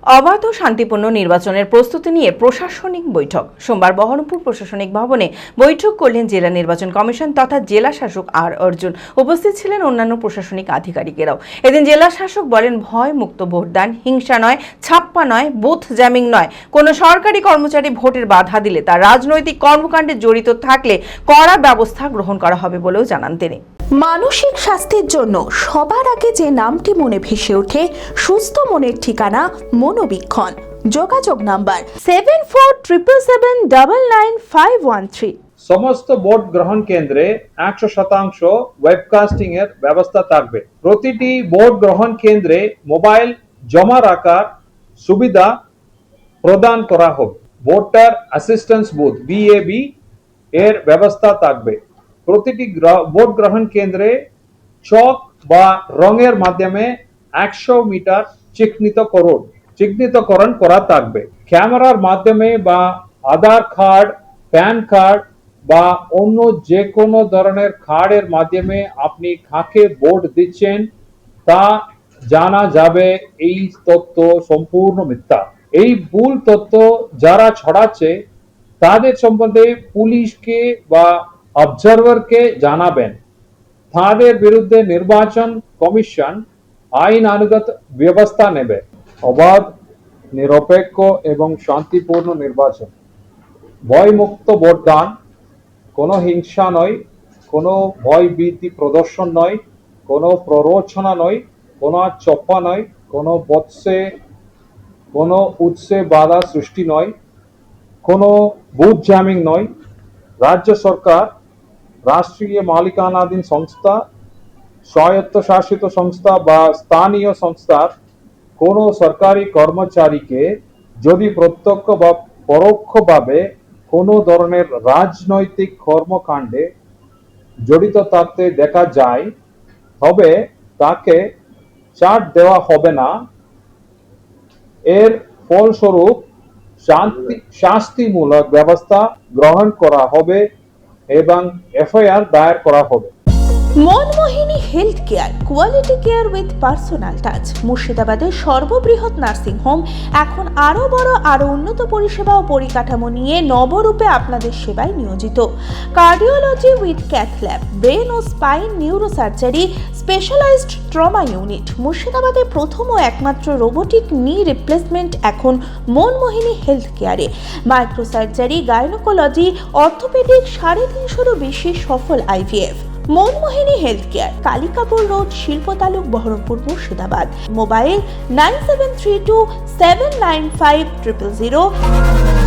অবাধ ও শান্তিপূর্ণ নির্বাচনের প্রস্তুতি নিয়ে প্রশাসনিক বৈঠক। সোমবার বহরমপুর প্রশাসনিক ভবনে বৈঠক করলেন জেলা নির্বাচন কমিশন তথা জেলা শাসক আর অর্জুন। উপস্থিত ছিলেন অন্যান্য প্রশাসনিক আধিকারিকেরাও। এদিন জেলা শাসক বলেন, ভয় মুক্ত ভোটদান, হিংসা নয়, ছাপ্পা নয়, বুথ জ্যামিং নয়। কোনো সরকারি কর্মচারী ভোটের বাধা দিলে তার রাজনৈতিক কর্মকাণ্ডে জড়িত থাকলে কড়া ব্যবস্থা গ্রহণ করা হবে বলেও জানান তিনি। মানসিক স্বাস্থ্যের জন্য সবার আগে যে নামটি মনে ভেসে ওঠে, সুস্থ মনের ঠিকানা মনোবীক্ষণ। যোগাযোগ নাম্বার 7477799513। সমস্ত ভোট গ্রহণ কেন্দ্রে 100% ওয়েবকাস্টিং এর ব্যবস্থা থাকবে। প্রতিটি ভোট গ্রহণ কেন্দ্রে মোবাইল জমা রাখার সুবিধা প্রদান করা হবে। ভোটার অ্যাসিস্ট্যান্স বুথ BAB এর ব্যবস্থা থাকবে। প্রতিটি ভোট গ্রহণ কেন্দ্রে চক বা রঙের মাধ্যমে 100 মিটার চিহ্নিতকরণ করা থাকবে। ক্যামেরার মাধ্যমে বা আধার কার্ড, প্যান কার্ড বা অন্য যে কোনো ধরনের কার্ডের মাধ্যমে আপনি কাকে ভোট দিচ্ছেন তা জানা যাবে। এই তথ্য সম্পূর্ণ মিথ্যা। এই ভুল তথ্য যারা ছড়াচ্ছে তাদের সম্বন্ধে পুলিশকে বা অবজারভারকে জানাবেন। তাদের বিরুদ্ধে নির্বাচন কমিশন আইনানুগত ব্যবস্থা নেবে। অবাধ, নিরপেক্ষ এবং শান্তিপূর্ণ নির্বাচন, ভয়মুক্ত ভোটদান, কোনো হিংসা নয়, কোনো ভয়ভীতি প্রদর্শন নয়, কোনো প্ররোচনা নয়, কোনো চপ্পা নয়, কোনো উৎসে বাধা সৃষ্টি নয়, কোনো বুথ জ্যামিং নয়। রাজ্য সরকার, রাষ্ট্রীয় মালিকানাধীন সংস্থা, স্বায়ত্তশাসিত সংস্থা বা স্থানীয় সংস্থার কোনো সরকারি কর্মচারীকে যদি প্রত্যক্ষ বা পরোক্ষভাবে কোনো ধরনের রাজনৈতিক কর্মকাণ্ডে জড়িত থাকতে দেখা যায় তবে তাকে ছাড় দেওয়া হবে না। এর ফলস্বরূপ শাস্তিমূলক ব্যবস্থা গ্রহণ করা হবে এবং FIR দায়ের করা হবে। Manmohini health care, quality care with personal touch. মুর্শিদাবাদের সর্ববৃহৎ নার্সিং হোম এখন আরো বড়, আরো উন্নত পরিষেবা ও পরিকাঠামো নিয়ে নবরূপে আপনাদের সেবায় নিয়োজিত। Cardiology with cath lab, brain ও spine neurosurgery, specialised trauma unit. মুর্শিদাবাদের প্রথম ও একমাত্র রোবোটিক নি রিপ্লেসমেন্ট এখন মনমোহিনী হেলথ কেয়ারে। মাইক্রোসার্জারি, গাইনোকোলজি, অর্থোপেডিক, 350-এরও বেশি সফল IVF। Manmohini health care, Kalikapur road, শিল্প তালুক, বহরমপুর, মুর্শিদাবাদ। মোবাইল 9732795000।